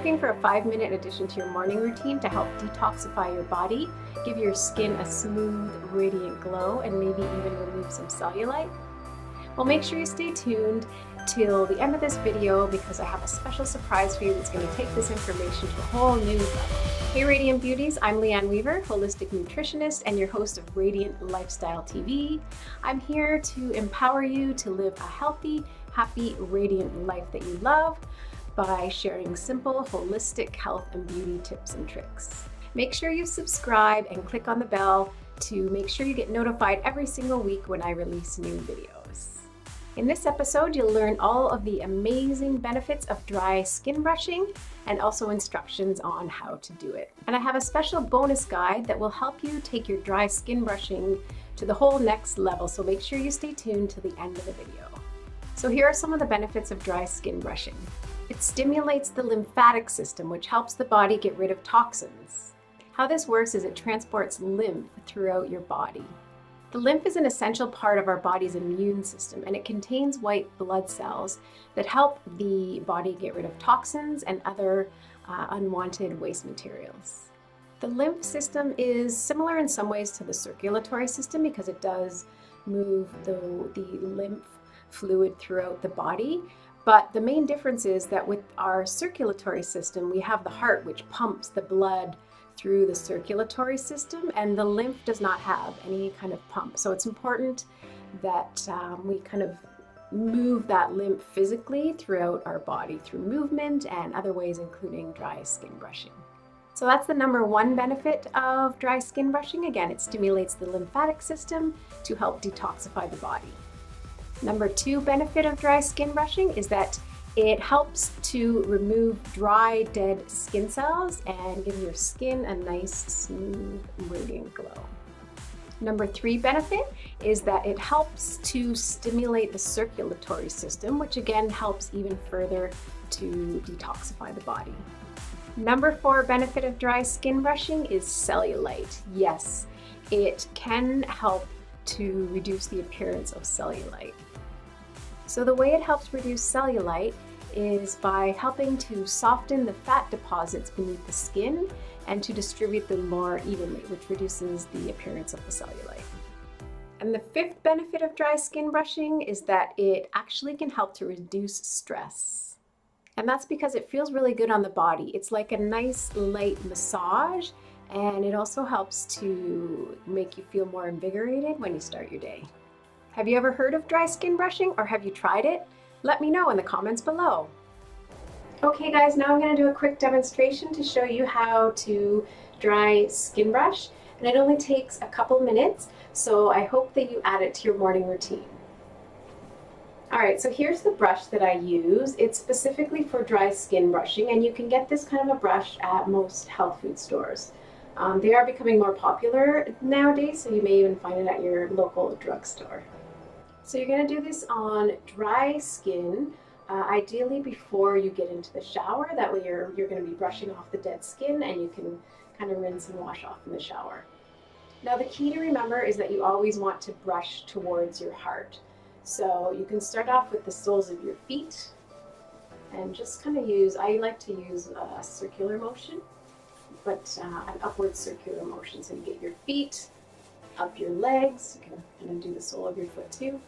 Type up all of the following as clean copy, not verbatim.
looking for a 5-minute addition to your morning routine to help detoxify your body, give your skin a smooth, radiant glow, and maybe even remove some cellulite? Well, make sure you stay tuned till the end of this video because I have a special surprise for you that's going to take this information to a whole new level. Hey Radiant Beauties, I'm Leanne Weaver, holistic nutritionist and your host of Radiant Lifestyle TV. I'm here to empower you to live a healthy, happy, radiant life that you love by sharing simple, holistic health and beauty tips and tricks. Make sure you subscribe and click on the bell to make sure you get notified every single week when I release new videos. In this episode, you'll learn all of the amazing benefits of dry skin brushing and also instructions on how to do it. And I have a special bonus guide that will help you take your dry skin brushing to the whole next level, so make sure you stay tuned to the end of the video. So here are some of the benefits of dry skin brushing. It stimulates the lymphatic system, which helps the body get rid of toxins. How this works is it transports lymph throughout your body. The lymph is an essential part of our body's immune system, and it contains white blood cells that help the body get rid of toxins and other unwanted waste materials. The lymph system is similar in some ways to the circulatory system because it does move the lymph fluid throughout the body. But the main difference is that with our circulatory system, we have the heart, which pumps the blood through the circulatory system, and the lymph does not have any kind of pump. So it's important that we kind of move that lymph physically throughout our body through movement and other ways, including dry skin brushing. So that's the number one benefit of dry skin brushing. Again, it stimulates the lymphatic system to help detoxify the body. Number two benefit of dry skin brushing is that it helps to remove dry, dead skin cells and give your skin a nice, smooth, radiant glow. Number three benefit is that it helps to stimulate the circulatory system, which again helps even further to detoxify the body. Number four benefit of dry skin brushing is cellulite. Yes, it can help to reduce the appearance of cellulite. So the way it helps reduce cellulite is by helping to soften the fat deposits beneath the skin and to distribute them more evenly, which reduces the appearance of the cellulite. And the fifth benefit of dry skin brushing is that it actually can help to reduce stress. And that's because it feels really good on the body. It's like a nice light massage, and it also helps to make you feel more invigorated when you start your day. Have you ever heard of dry skin brushing, or have you tried it? Let me know in the comments below. Okay guys, now I'm going to do a quick demonstration to show you how to dry skin brush, and it only takes a couple minutes, so I hope that you add it to your morning routine. Alright, so here's the brush that I use. It's specifically for dry skin brushing, and you can get this kind of a brush at most health food stores. They are becoming more popular nowadays, so you may even find it at your local drugstore. So you're going to do this on dry skin, ideally before you get into the shower. That way you're going to be brushing off the dead skin, and you can kind of rinse and wash off in the shower. Now the key to remember is that you always want to brush towards your heart. So you can start off with the soles of your feet and just kind of I like to use a circular motion, but an upward circular motion. So you get your feet up your legs. You can kind of do the sole of your foot too.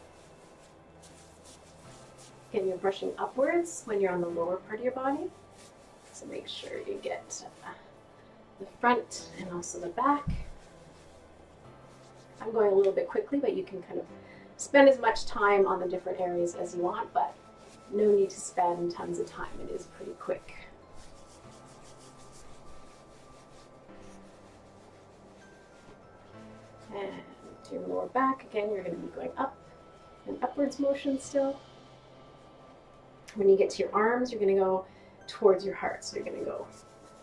Again, you're brushing upwards when you're on the lower part of your body. So make sure you get the front and also the back. I'm going a little bit quickly, but you can kind of spend as much time on the different areas as you want, but no need to spend tons of time. It is pretty quick. And to your lower back, again, you're going to be going up, an upwards motion still. When you get to your arms, you're going to go towards your heart. So you're going to go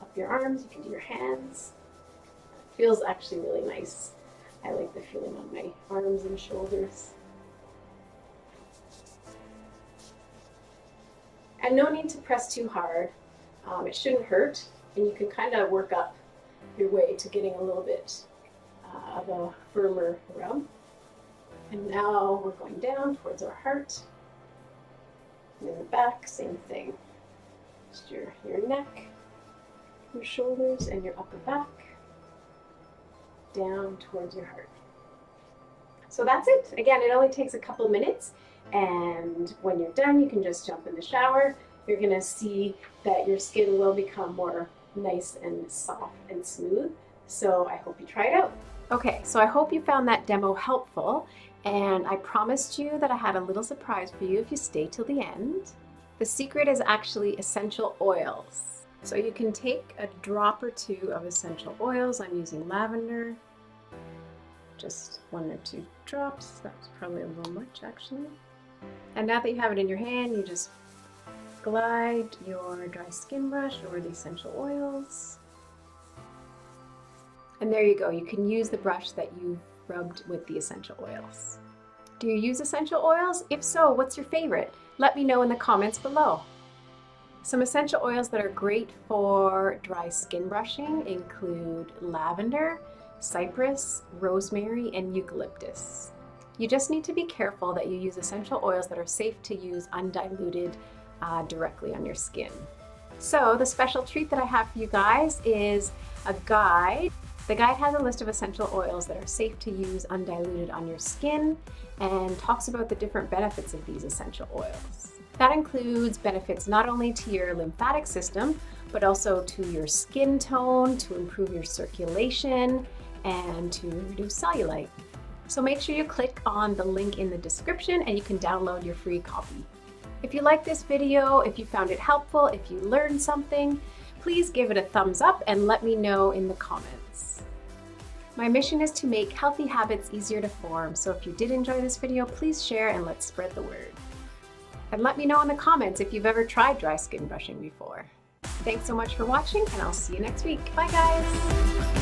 up your arms, you can do your hands. It feels actually really nice. I like the feeling on my arms and shoulders. And no need to press too hard. It shouldn't hurt, and you can kind of work up your way to getting a little bit of a firmer rub. And now we're going down towards our heart. And in the back, same thing. Just your neck, your shoulders and your upper back, down towards your heart. So that's it. Again, it only takes a couple minutes, and when you're done, you can just jump in the shower. You're gonna see that your skin will become more nice and soft and smooth. So I hope you try it out. Okay, so I hope you found that demo helpful, and I promised you that I had a little surprise for you if you stay till the end. The secret is actually essential oils. So you can take a drop or two of essential oils. I'm using lavender, just 1 or 2 drops. That's probably a little much actually. And now that you have it in your hand, you just glide your dry skin brush over the essential oils. And there you go. You can use the brush that you rubbed with the essential oils. Do you use essential oils? If so, what's your favorite? Let me know in the comments below. Some essential oils that are great for dry skin brushing include lavender, cypress, rosemary, and eucalyptus. You just need to be careful that you use essential oils that are safe to use undiluted directly on your skin. So the special treat that I have for you guys is a guide. The guide has a list of essential oils that are safe to use undiluted on your skin and talks about the different benefits of these essential oils. That includes benefits not only to your lymphatic system, but also to your skin tone, to improve your circulation, and to reduce cellulite. So make sure you click on the link in the description and you can download your free copy. If you like this video, if you found it helpful, if you learned something, please give it a thumbs up and let me know in the comments. My mission is to make healthy habits easier to form, so if you did enjoy this video, please share and let's spread the word. And let me know in the comments if you've ever tried dry skin brushing before. Thanks so much for watching, and I'll see you next week. Bye guys!